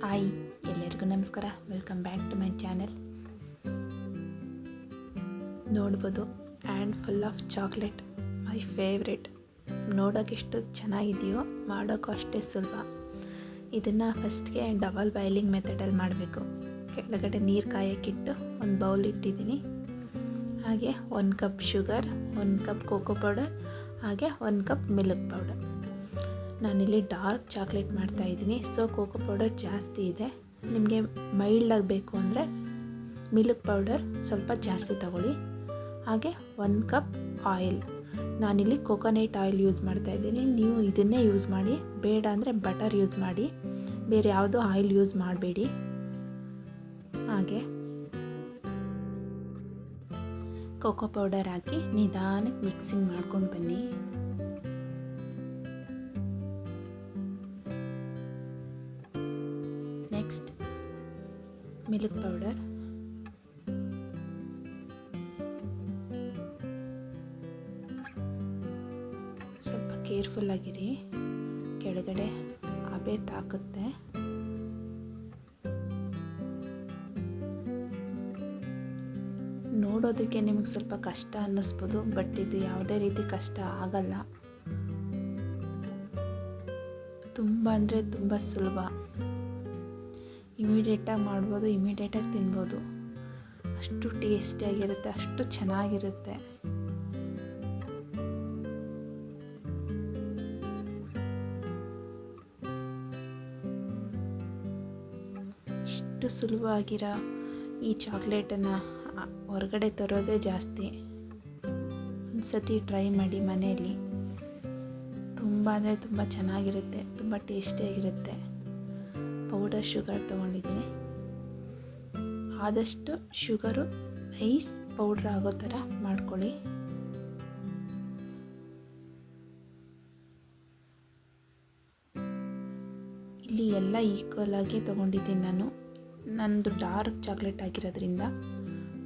Hi, ಎಲ್ಲರಿಗೂ ನಮಸ್ಕಾರ. Welcome back to my channel. ನೋಡ್ಬೋದು, and full of chocolate, my favourite. ನೋಡೋಕೆ ಎಷ್ಟು ಚೆನ್ನಾಗಿದೆಯೋ, ಮಾಡೋಕ್ಕೂ ಅಷ್ಟೇ ಸುಲಭ. ಇದನ್ನು ಫಸ್ಟ್ಗೆ ಡಬಲ್ ಬಾಯ್ಲಿಂಗ್ ಮೆಥಡಲ್ಲಿ ಮಾಡಬೇಕು. ಕೆಳಗಡೆ ನೀರು ಕಾಯೋಕ್ಕಿಟ್ಟು ಒಂದು ಬೌಲ್ ಇಟ್ಟಿದ್ದೀನಿ. ಹಾಗೆ 1 cup sugar, 1 cup cocoa powder, ಹಾಗೆ 1 ಕಪ್ ಮಿಲ್ಕ್ ಪೌಡರ್. ನಾನಿಲ್ಲಿ ಡಾರ್ಕ್ ಚಾಕ್ಲೇಟ್ ಮಾಡ್ತಾಯಿದ್ದೀನಿ, ಸೊ ಕೋಕೋ ಪೌಡರ್ ಜಾಸ್ತಿ ಇದೆ. ನಿಮಗೆ ಮೈಲ್ಡಾಗಿ ಬೇಕು ಅಂದರೆ ಮಿಲ್ಕ್ ಪೌಡರ್ ಸ್ವಲ್ಪ ಜಾಸ್ತಿ ತಗೊಳ್ಳಿ. ಹಾಗೆ 1 ಕಪ್ ಆಯಿಲ್, ನಾನಿಲ್ಲಿ ಕೋಕೋನಟ್ ಆಯಿಲ್ ಯೂಸ್ ಮಾಡ್ತಾಯಿದ್ದೀನಿ. ನೀವು ಇದನ್ನೇ ಯೂಸ್ ಮಾಡಿ, ಬೇಡ ಅಂದರೆ ಬಟರ್ ಯೂಸ್ ಮಾಡಿ, ಬೇರೆ ಯಾವುದೋ ಆಯಿಲ್ ಯೂಸ್ ಮಾಡಬೇಡಿ. ಹಾಗೆ ಕೋಕೋ ಪೌಡರ್ ಹಾಕಿ ನಿಧಾನಕ್ಕೆ ಮಿಕ್ಸಿಂಗ್ ಮಾಡ್ಕೊಂಡು ಬನ್ನಿ. ನೆಕ್ಸ್ಟ್ ಮಿಲ್ಕ್ ಪೌಡರ್, ಸ್ವಲ್ಪ ಕೇರ್ಫುಲ್ ಆಗಿರಿ, ಕೆಳಗಡೆ ಹಬೆ ತಾಕುತ್ತೆ. ನೋಡೋದಕ್ಕೆ ನಿಮಗೆ ಸ್ವಲ್ಪ ಕಷ್ಟ ಅನ್ನಿಸ್ಬೋದು, ಬಟ್ ಇದು ಯಾವುದೇ ರೀತಿ ಕಷ್ಟ ಆಗಲ್ಲ. ತುಂಬ ಅಂದರೆ ತುಂಬ ಸುಲಭ. ಇಮಿಡಿಯೇಟಾಗಿ ಮಾಡ್ಬೋದು, ಇಮಿಡಿಯೇಟಾಗಿ ತಿನ್ಬೋದು. ಅಷ್ಟು ಟೇಸ್ಟಿಯಾಗಿರುತ್ತೆ, ಅಷ್ಟು ಚೆನ್ನಾಗಿರುತ್ತೆ. ಇಷ್ಟು ಸುಲಭವಾಗಿರೋ ಈ ಚಾಕ್ಲೇಟನ್ನು ಹೊರಗಡೆ ತರೋದೇ ಜಾಸ್ತಿ. ಒಂದು ಸತಿ ಟ್ರೈ ಮಾಡಿ ಮನೆಯಲ್ಲಿ, ತುಂಬ ಅಂದರೆ ತುಂಬ ಚೆನ್ನಾಗಿರುತ್ತೆ, ತುಂಬ ಟೇಸ್ಟಿಯಾಗಿರುತ್ತೆ. ಪೌಡರ್ ಶುಗರ್ ತೊಗೊಂಡಿದ್ದೀನಿ. ಆದಷ್ಟು ಶುಗರು ನೈಸ್ ಪೌಡ್ರ್ ಆಗೋ ಥರ ಮಾಡ್ಕೊಳ್ಳಿ. ಇಲ್ಲಿ ಎಲ್ಲ ಈಕ್ವಲ್ ಆಗಿ ತೊಗೊಂಡಿದ್ದೀನಿ ನಾನು. ನನ್ನದು ಡಾರ್ಕ್ ಚಾಕ್ಲೇಟ್ ಆಗಿರೋದ್ರಿಂದ.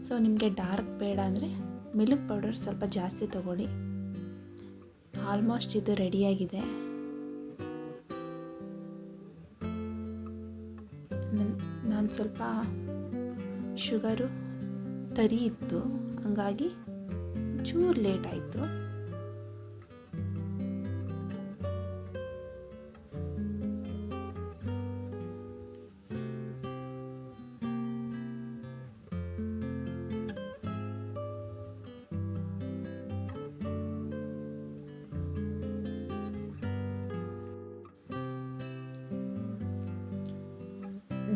ಸೊ ನಿಮಗೆ ಡಾರ್ಕ್ ಬೇಡ ಅಂದರೆ ಮಿಲ್ಕ್ ಪೌಡರ್ ಸ್ವಲ್ಪ ಜಾಸ್ತಿ ತೊಗೊಳ್ಳಿ. ಆಲ್ಮೋಸ್ಟ್ ಇದು ರೆಡಿಯಾಗಿದೆ. ನಾನು ಸ್ವಲ್ಪ ಶುಗರು ತರಿ ಇತ್ತು, ಹಂಗಾಗಿ ಚೂರು ಲೇಟ್ ಆಯಿತು.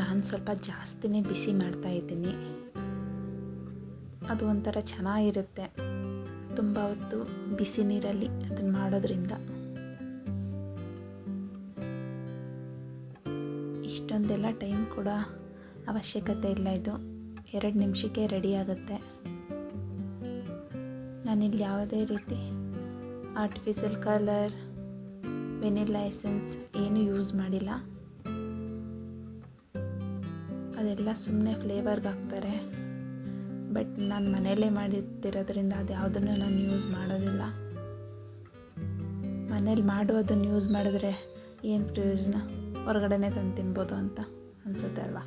ನಾನು ಸ್ವಲ್ಪ ಜಾಸ್ತಿನೇ ಬಿಸಿ ಮಾಡ್ತಾಯಿದ್ದೀನಿ. ಅದು ಒಂಥರ ಚೆನ್ನಾಗಿರುತ್ತೆ, ತುಂಬ ಹೊತ್ತು ಬಿಸಿ ನೀರಲ್ಲಿ ಅದನ್ನು ಮಾಡೋದ್ರಿಂದ. ಇಷ್ಟೊಂದೆಲ್ಲ ಟೈಮ್ ಕೂಡ ಅವಶ್ಯಕತೆ ಇಲ್ಲ, ಇದು 2 ನಿಮಿಷಕ್ಕೆ ರೆಡಿ ಆಗುತ್ತೆ. ನಾನಿಲ್ಲಿ ಯಾವುದೇ ರೀತಿ ಆರ್ಟಿಫಿಷಿಯಲ್ ಕಲರ್, ವೆನಿಲಾ ಎಸೆನ್ಸ್ ಏನೂ ಯೂಸ್ ಮಾಡಿಲ್ಲ. ಅದೆಲ್ಲ ಸುಮ್ಮನೆ ಫ್ಲೇವರ್ಗೆ ಹಾಕ್ತಾರೆ, ಬಟ್ ನಾನು ಮನೆಯಲ್ಲೇ ಮಾಡಿರ್ತಿರೋದ್ರಿಂದ ಅದು ಯಾವುದನ್ನು ನಾನು ಯೂಸ್ ಮಾಡೋದಿಲ್ಲ. ಮನೇಲಿ ಮಾಡೋದನ್ನು ಯೂಸ್ ಮಾಡಿದ್ರೆ ಏನು ಪ್ರಯೋಜನ, ಹೊರಗಡೆನೇ ತಂದು ತಿನ್ಬೋದು ಅಂತ ಅನಿಸುತ್ತೆ ಅಲ್ವಾ.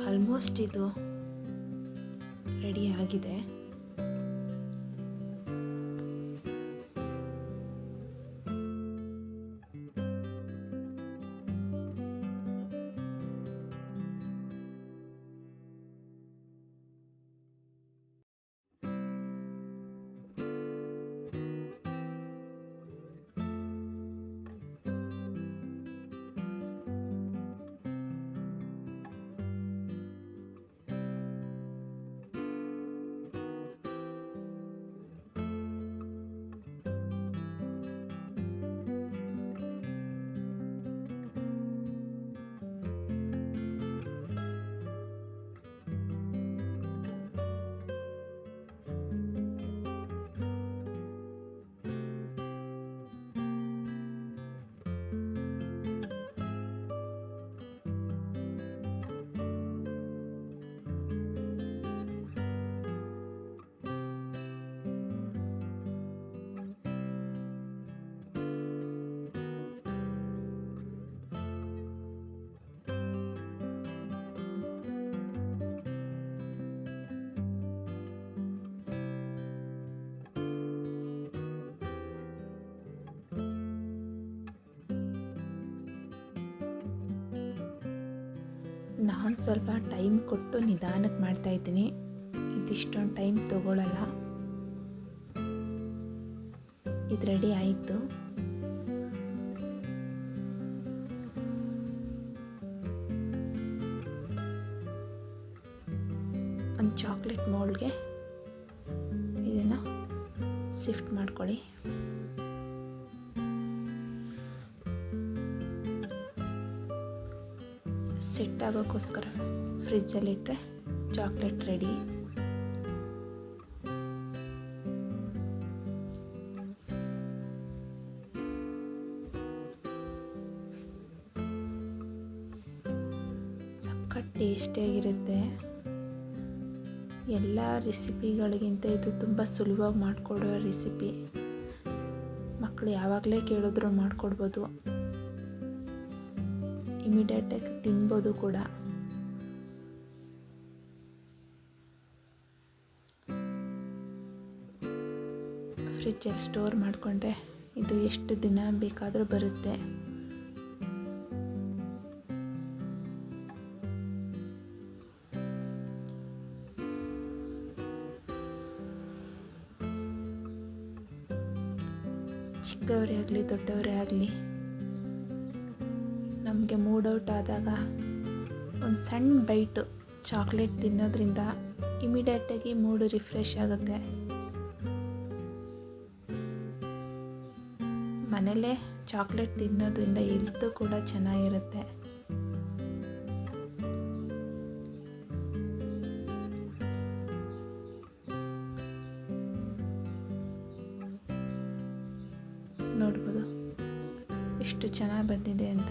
ಆಲ್ಮೋಸ್ಟ್ ಇದು ರೆಡಿ ಆಗಿದೆ. ನಾನು ಸ್ವಲ್ಪ ಟೈಮ್ ಕೊಟ್ಟು ನಿಧಾನಕ್ಕೆ ಮಾಡ್ತಾಯಿದ್ದೀನಿ. ಇದಿಷ್ಟೊಂದು ಟೈಮ್ ತೊಗೊಳ್ಳಲ್ಲ. ಇದು ರೆಡಿ ಆಯಿತು. ಒಂದು ಚಾಕ್ಲೇಟ್ ಮೌಲ್ಡ್ಗೆ ಇದನ್ನು ಶಿಫ್ಟ್ ಮಾಡ್ಕೊಳ್ಳಿ. ಸೆಟ್ ಆಗೋಕ್ಕೋಸ್ಕರ ಫ್ರಿಜ್ಜಲ್ಲಿಟ್ಟರೆ ಚಾಕ್ಲೇಟ್ ರೆಡಿ. ಸಖತ್ ಟೇಸ್ಟಿಯಾಗಿರುತ್ತೆ. ಎಲ್ಲ ರೆಸಿಪಿಗಳಿಗಿಂತ ಇದು ತುಂಬ ಸುಲಭವಾಗಿ ಮಾಡಿಕೊಡೋ ರೆಸಿಪಿ. ಮಕ್ಕಳು ಯಾವಾಗಲೇ ಕೇಳಿದ್ರು ಮಾಡಿಕೊಡ್ಬೋದು. ಇಮಿಡಿಯೇಟಾಗಿ ತಿನ್ಬೋದು ಕೂಡ. ಫ್ರಿಜ್ಜಲ್ಲಿ ಸ್ಟೋರ್ ಮಾಡಿಕೊಂಡ್ರೆ ಇದು ಎಷ್ಟು ದಿನ ಬೇಕಾದರೂ ಬರುತ್ತೆ. ಚಿಕ್ಕವರೇ ಆಗಲಿ ದೊಡ್ಡವರೇ ಆಗಲಿ, ನಮಗೆ ಮೂಡ್ ಔಟ್ ಆದಾಗ ಒಂದು ಸಣ್ಣ ಬೈಟು ಚಾಕ್ಲೇಟ್ ತಿನ್ನೋದ್ರಿಂದ ಇಮಿಡಿಯೇಟಾಗಿ ಮೂಡು ರಿಫ್ರೆಶ್ ಆಗುತ್ತೆ. ಮನೇಲೇ ಚಾಕ್ಲೇಟ್ ತಿನ್ನೋದ್ರಿಂದ ಹೆಲ್ತು ಕೂಡ ಚೆನ್ನಾಗಿರುತ್ತೆ. ನೋಡ್ಬೋದು ಎಷ್ಟು ಚೆನ್ನಾಗಿ ಬಂದಿದೆ ಅಂತ.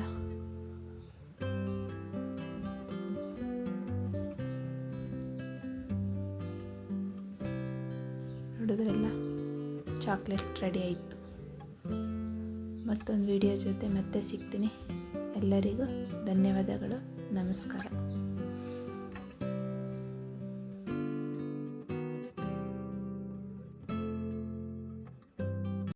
ನೋಡಿದ್ರಲ್ಲ, ಚಾಕ್ಲೇಟ್ ರೆಡಿ ಆಯಿತು. ಮತ್ತೊಂದು ವಿಡಿಯೋ ಜೊತೆ ಮತ್ತೆ ಸಿಗ್ತೀನಿ. ಎಲ್ಲರಿಗೂ ಧನ್ಯವಾದಗಳು. ನಮಸ್ಕಾರ.